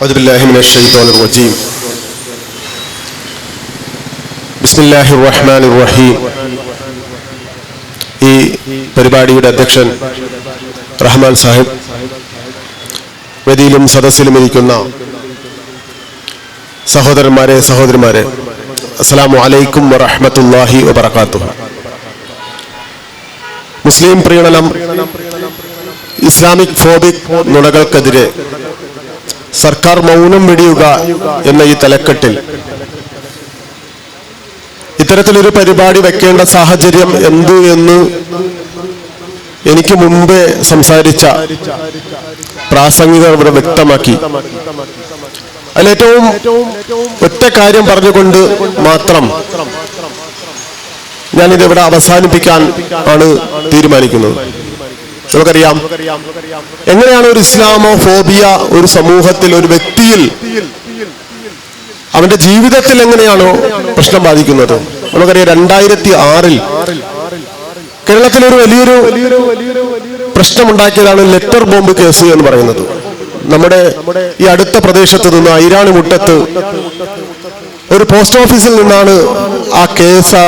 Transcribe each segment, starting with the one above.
أعوذ بالله من الشيطان الرجيم بسم الله الرحمن الرحيم. ഈ പരിപാടിയുടെ അധ്യക്ഷൻ റഹ്മാൻ സാഹിബ്, വേദിയിലും സദസ്സിലും ഇരിക്കുന്ന സഹോദരന്മാരെ സഹോദരിമാരെ, അസ്സലാമു അലൈക്കും വറഹ്മത്തുള്ളാഹി വബറകാതുഹു. മുസ്ലിം പ്രീണനം, ഇസ്ലാമിക് ഫോബിക് നുണകൾക്കെതിരെ സർക്കാർ മൗനം വെടിയുക എന്ന ഈ തലക്കെട്ടിൽ ഇത്തരത്തിലൊരു പരിപാടി വെക്കേണ്ട സാഹചര്യം എന്ത് എന്ന് എനിക്ക് മുമ്പേ സംസാരിച്ച പ്രാസംഗികർ ഇവിടെ വ്യക്തമാക്കി. അതിലേറ്റവും ഒറ്റ കാര്യം പറഞ്ഞുകൊണ്ട് മാത്രം ഞാനിതിവിടെ അവസാനിപ്പിക്കാൻ ആണ് തീരുമാനിക്കുന്നത്. നമുക്കറിയാം എങ്ങനെയാണ് ഒരു ഇസ്ലാമോ ഫോബിയ ഒരു സമൂഹത്തിൽ, ഒരു വ്യക്തിയിൽ, അവന്റെ ജീവിതത്തിൽ എങ്ങനെയാണോ പ്രശ്നം ബാധിക്കുന്നത്. നമുക്കറിയാം 2006 കേരളത്തിലൊരു വലിയൊരു പ്രശ്നമുണ്ടാക്കിയതാണ് ലെറ്റർ ബോംബ് കേസ് എന്ന് പറയുന്നത്. നമ്മുടെ ഈ അടുത്ത പ്രദേശത്ത് നിന്ന് ഐരാണി മുട്ടത്ത് ഒരു പോസ്റ്റ് ഓഫീസിൽ നിന്നാണ് ആ കേസ്, ആ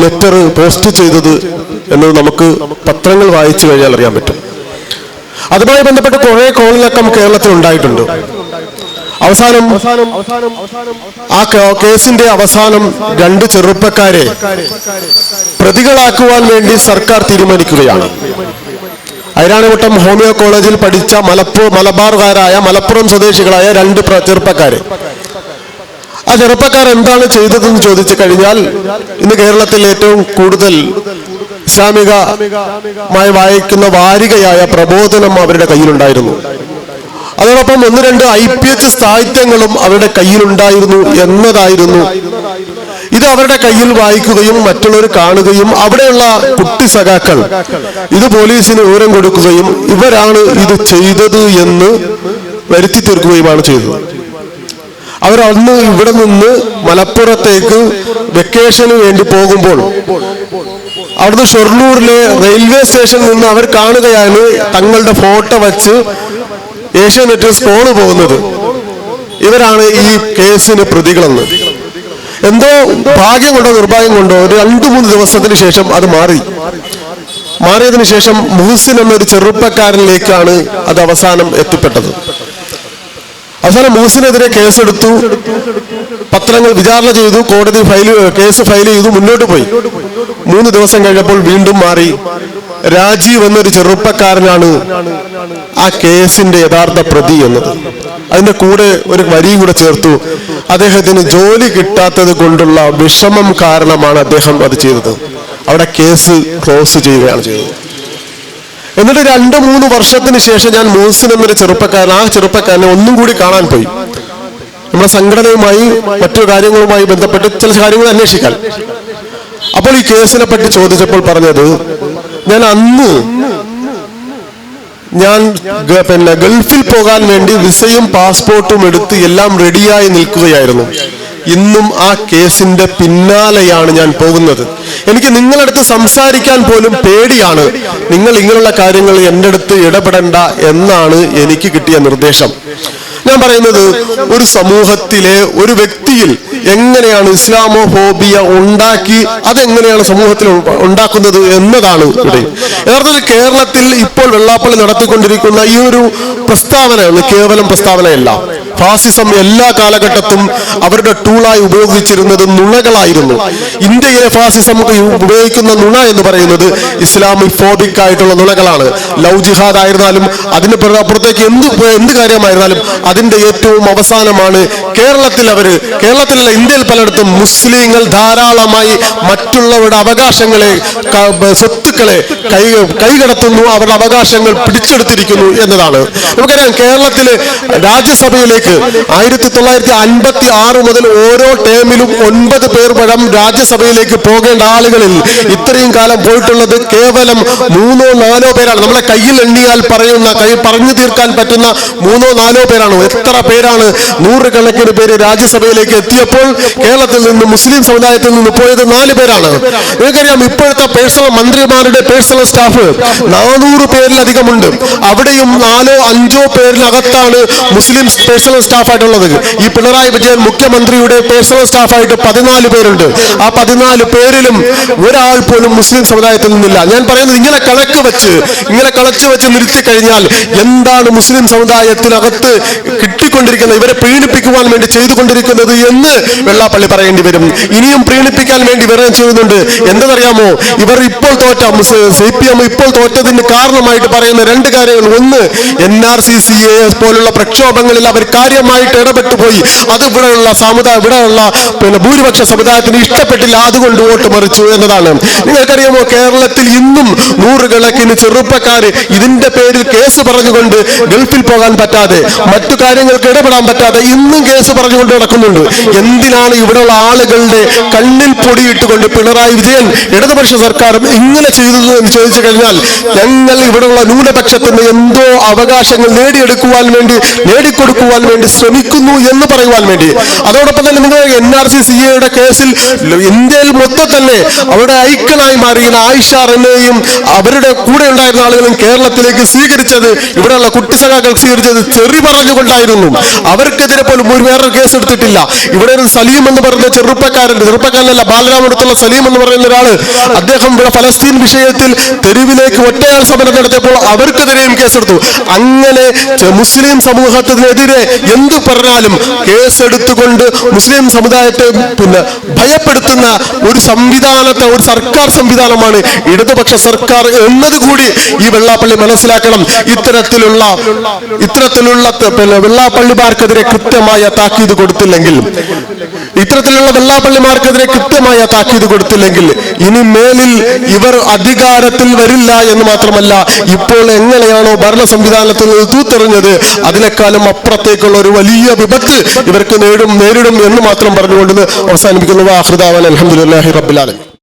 ലെറ്റർ പോസ്റ്റ് ചെയ്തത് എന്നത് നമുക്ക് പത്രങ്ങൾ വായിച്ചു കഴിഞ്ഞാൽ അറിയാൻ പറ്റും. അതുമായി ബന്ധപ്പെട്ട് കുറെ കോളിളക്കം കേരളത്തിൽ ഉണ്ടായിട്ടുണ്ട്. അവസാനം ആ കേസിന്റെ അവസാനം 2 ചെറുപ്പക്കാരെ പ്രതികളാക്കുവാൻ വേണ്ടി സർക്കാർ തീരുമാനിക്കുകയാണ്. ഐരാണിമുട്ടം ഹോമിയോ കോളേജിൽ പഠിച്ച മലബാറുകാരായ മലപ്പുറം സ്വദേശികളായ 2 ചെറുപ്പക്കാരെ. ആ ചെറുപ്പക്കാർ എന്താണ് ചെയ്തതെന്ന് ചോദിച്ചു കഴിഞ്ഞാൽ, ഇന്ന് കേരളത്തിൽ ഏറ്റവും കൂടുതൽ ഇസ്ലാമികമായി വായിക്കുന്ന വാരികയായ പ്രബോധനം അവരുടെ കയ്യിലുണ്ടായിരുന്നു. അതോടൊപ്പം 1-2 IPH സാഹിത്യങ്ങളും അവരുടെ കയ്യിലുണ്ടായിരുന്നു എന്നതായിരുന്നു. ഇത് അവരുടെ കയ്യിൽ വായിക്കുകയും മറ്റുള്ളവർ കാണുകയും അവിടെയുള്ള കുട്ടി സഖാക്കൾ ഇത് പോലീസിന് വിവരം കൊടുക്കുകയും ഇവരാണ് ഇത് ചെയ്തത് എന്ന് വരുത്തി തീർക്കുകയുമാണ് ചെയ്തത്. അവർ അന്ന് ഇവിടെ നിന്ന് മലപ്പുറത്തേക്ക് വെക്കേഷന് വേണ്ടി പോകുമ്പോൾ അവിടുന്ന് ഷൊർണൂരിലെ റെയിൽവേ സ്റ്റേഷനിൽ നിന്ന് അവർ കാണുകയാണ് തങ്ങളുടെ ഫോട്ടോ വച്ച് ഏഷ്യാനെറ്റ് സ്കോള് പോകുന്നത്. ഇവരാണ് ഈ കേസിന് പ്രതികളെന്ന്. എന്തോ ഭാഗ്യം കൊണ്ടോ നിർഭാഗ്യം കൊണ്ടോ ഒരു 2-3 ദിവസത്തിന് ശേഷം അത് മാറിയതിനു ശേഷം മുഹസിൻ എന്നൊരു ചെറുപ്പക്കാരനിലേക്കാണ് അത് അവസാനം എത്തിപ്പെട്ടത്. അവസാനം മുഹസിനെതിരെ കേസെടുത്തു, പത്രങ്ങൾ വിചാരണ ചെയ്തു, കോടതി കേസ് ഫയൽ ചെയ്തു, മുന്നോട്ട് പോയി. 3 ദിവസം കഴിഞ്ഞപ്പോൾ വീണ്ടും മാറി. രാജീവ് എന്നൊരു ചെറുപ്പക്കാരനാണ് ആ കേസിന്റെ യഥാർത്ഥ പ്രതി എന്നത്. അതിന്റെ കൂടെ ഒരു വരിയും കൂടെ ചേർത്തു, അദ്ദേഹത്തിന് ജോലി കിട്ടാത്തത് കൊണ്ടുള്ള വിഷമം കാരണമാണ് അദ്ദേഹം അത് ചെയ്തത്. അവിടെ കേസ് ക്ലോസ് ചെയ്യുകയാണ് ചെയ്തത്. എന്നിട്ട് 2-3 വർഷത്തിന് ശേഷം ഞാൻ മുഹസിൻ എന്നൊരു ചെറുപ്പക്കാരൻ, ആ ചെറുപ്പക്കാരനെ ഒന്നും കൂടി കാണാൻ പോയി. നമ്മുടെ സംഘടനയുമായി മറ്റു കാര്യങ്ങളുമായി ബന്ധപ്പെട്ട് ചില കാര്യങ്ങൾ അന്വേഷിക്കാൻ. അപ്പോൾ ഈ കേസിനെ പറ്റി ചോദിച്ചപ്പോൾ പറഞ്ഞത്, ഞാൻ ഗൾഫിൽ പോകാൻ വേണ്ടി വിസയും പാസ്പോർട്ടും എടുത്ത് എല്ലാം റെഡിയായി നിൽക്കുകയായിരുന്നു. ഇന്നും ആ കേസിന്റെ പിന്നാലെയാണ് ഞാൻ പോകുന്നത്. എനിക്ക് നിങ്ങളടുത്ത് സംസാരിക്കാൻ പോലും പേടിയാണ്. നിങ്ങൾ ഇങ്ങനെയുള്ള കാര്യങ്ങൾ എൻ്റെ അടുത്ത് ഇടപെടണ്ട എന്നാണ് എനിക്ക് കിട്ടിയ നിർദ്ദേശം. ഞാൻ പറയുന്നത്, ഒരു സമൂഹത്തിലെ ഒരു വ്യക്തിയിൽ എങ്ങനെയാണ് ഇസ്ലാമോഫോബിയ ഉണ്ടാക്കി, അതെങ്ങനെയാണ് സമൂഹത്തിൽ ഉണ്ടാക്കുന്നത് എന്നതാണ് ഇവിടെ. യഥാർത്ഥത്തിൽ കേരളത്തിൽ ഇപ്പോൾ വെള്ളാപ്പള്ളി നടത്തിക്കൊണ്ടിരിക്കുന്ന ഈ ഒരു പ്രസ്താവന കേവലം പ്രസ്താവനയല്ല. ഫാസിസം എല്ലാ കാലഘട്ടത്തും അവരുടെ ടൂളായി ഉപയോഗിച്ചിരുന്നത് നുണകളായിരുന്നു. ഇന്ത്യയിലെ ഫാസിസം ഉപയോഗിക്കുന്ന നുണ എന്ന് പറയുന്നത് ഇസ്ലാമിക് ഫോബിക് ആയിട്ടുള്ള നുണകളാണ്. ലവ് ജിഹാദ് ആയിരുന്നാലും അതിന് അപ്പുറത്തേക്ക് എന്ത് കാര്യമായിരുന്നാലും അതിന്റെ ഏറ്റവും അവസാനമാണ് കേരളത്തിലല്ല, ഇന്ത്യയിൽ പലയിടത്തും മുസ്ലിങ്ങൾ ധാരാളമായി മറ്റുള്ളവരുടെ അവകാശങ്ങളെ, സ്വത്തുക്കളെ കൈകടത്തുന്നു, അവരുടെ അവകാശങ്ങൾ പിടിച്ചെടുത്തിരിക്കുന്നു എന്നതാണ്. നമുക്കറിയാം, കേരളത്തില് രാജ്യസഭയിലേക്ക് 1956 മുതൽ ഓരോ ടേമിലും 9 പേർ പഴം രാജ്യസഭയിലേക്ക് പോകേണ്ട ആളുകളിൽ ഇത്രയും കാലം പോയിട്ടുള്ളത് കേവലം 3-4 പേരാണ്. നമ്മളെ കയ്യിൽ എണ്ണിയാൽ പറഞ്ഞു തീർക്കാൻ പറ്റുന്ന 3-4 പേരാണ്. എത്ര പേരാണ്? 100 കണക്കിന് പേര് രാജ്യസഭയിലേക്ക് എത്തിയപ്പോൾ കേരളത്തിൽ നിന്ന് മുസ്ലിം സമുദായത്തിൽ നിന്ന് പോയത് 4 പേരാണ്. നിങ്ങൾക്കറിയാം, ഇപ്പോഴത്തെ മന്ത്രിമാരുടെ പേഴ്സണൽ സ്റ്റാഫ് 400 പേരിലധികമുണ്ട്. അവിടെയും 4-5 പേരിനകത്താണ് മുസ്ലിം പേഴ്സണൽ പേഴ്സണൽ സ്റ്റാഫായിട്ടുള്ളത്. ഈ പിണറായി വിജയൻ മുഖ്യമന്ത്രിയുടെ പേഴ്സണൽ സ്റ്റാഫായിട്ട് 14 പേരുണ്ട്. ആ 14 പേരിലും ഒരാൾ പോലും മുസ്ലിം സമുദായത്തിൽ നിന്നില്ല. ഞാൻ പറയുന്നത് ഇങ്ങനെ കളച്ച് വെച്ച് നിർത്തി കഴിഞ്ഞാൽ എന്താണ് മുസ്ലിം സമുദായത്തിനകത്ത് കിട്ടിക്കൊണ്ടിരിക്കുന്നത്, ഇവരെ പ്രീണിപ്പിക്കുവാൻ വേണ്ടി ചെയ്തുകൊണ്ടിരിക്കുന്നത് എന്ന് വെള്ളാപ്പള്ളി പറയേണ്ടി വരും. ഇനിയും പ്രീണിപ്പിക്കാൻ വേണ്ടി ഇവരെ ചെയ്യുന്നുണ്ട്. എന്തെന്നറിയാമോ? ഇവർ ഇപ്പോൾ തോറ്റ CPM ഇപ്പോൾ തോറ്റതിന് കാരണമായിട്ട് പറയുന്ന 2 കാര്യങ്ങൾ. ഒന്ന്, NRC/CA പോലുള്ള പ്രക്ഷോഭങ്ങളിൽ അവർ കാര്യമായിട്ട് ഇടപെട്ടുപോയി. അത് ഇവിടെയുള്ള ഭൂരിപക്ഷ സമുദായത്തിന് ഇഷ്ടപ്പെട്ടില്ല, അതുകൊണ്ട് വോട്ട് മറിച്ചു എന്നതാണ്. നിങ്ങൾക്കറിയാമോ, കേരളത്തിൽ ഇന്നും 100 കണക്കിന് ചെറുപ്പക്കാര് ഇതിന്റെ പേരിൽ കേസ് പറഞ്ഞുകൊണ്ട് ഗൾഫിൽ പോകാൻ പറ്റാതെ, മറ്റു കാര്യങ്ങൾക്ക് ഇടപെടാൻ പറ്റാതെ ഇന്നും കേസ് പറഞ്ഞുകൊണ്ട് നടക്കുന്നുണ്ട്. എന്തിനാണ് ഇവിടെയുള്ള ആളുകളുടെ കണ്ണിൽ പൊടിയിട്ടുകൊണ്ട് പിണറായി വിജയൻ ഇടതുപക്ഷ സർക്കാർ ഇങ്ങനെ ചെയ്തത് എന്ന് ചോദിച്ചു കഴിഞ്ഞാൽ, ഞങ്ങൾ ഇവിടെയുള്ള ന്യൂനപക്ഷത്തിന് എന്തോ അവകാശങ്ങൾ നേടിക്കൊടുക്കുവാൻ വേണ്ടി ശ്രമിക്കുന്നു എന്ന് പറയുവാൻ വേണ്ടി. അതോടൊപ്പം തന്നെ നിങ്ങൾ NRC/CA കേസിൽ ഇന്ത്യയിൽ മൊത്തം തന്നെ അവിടെ ഐക്യനായി മാറിയുന്ന ആയിഷ റെനയും അവരുടെ കൂടെ ഉണ്ടായിരുന്ന ആളുകളും കേരളത്തിലേക്ക് സ്വീകരിച്ചത്, ഇവിടെയുള്ള കുട്ടിസഖാക്കൾ സ്വീകരിച്ചത് ചെറി പറഞ്ഞുകൊണ്ടായിരുന്നു. അവർക്കെതിരെ പോലും വേറൊരു കേസ് എടുത്തിട്ടില്ല. ഇവിടെ ഒരു സലീം എന്ന് പറയുന്ന ചെറുപ്പക്കാരനല്ല, ബാലരാമടുത്തുള്ള സലീം എന്ന് പറയുന്ന ഒരാള്, അദ്ദേഹം ഇവിടെ ഫലസ്തീൻ വിഷയത്തിൽ തെരുവിലേക്ക് ഒറ്റയാൾ സമരം നടത്തിയപ്പോൾ അവർക്കെതിരെയും കേസെടുത്തു. അങ്ങനെ മുസ്ലിം സമൂഹത്തിനെതിരെ എന്തു പറഞ്ഞാലും കേസെടുത്തുകൊണ്ട് മുസ്ലിം സമുദായത്തെ ഭയപ്പെടുത്തുന്ന ഒരു സർക്കാർ സംവിധാനമാണ് ഇടതുപക്ഷ സർക്കാർ എന്നതുകൂടി ഈ വെള്ളാപ്പള്ളി മനസ്സിലാക്കണം. ഇത്തരത്തിലുള്ള വെള്ളാപ്പള്ളിമാർക്കെതിരെ കൃത്യമായ താക്കീത് കൊടുത്തില്ലെങ്കിൽ ഇനി മേലിൽ ഇവർ അധികാരത്തിൽ വരില്ല എന്ന് മാത്രമല്ല, ഇപ്പോൾ എങ്ങനെയാണോ ഭരണ സംവിധാനത്തിൽ തൂത്തെറിഞ്ഞത് അതിനേക്കാളും അപ്പുറത്തേക്കുള്ള ഒരു വലിയ വിപത്ത് ഇവർക്ക് നേരിടും എന്ന് മാത്രം പറഞ്ഞുകൊണ്ട് അവസാനിപ്പിക്കുന്നു. ആഖിറു ദഅ്വാനാ അൽഹംദുലില്ലാഹി റബ്ബിൽ ആലമീൻ.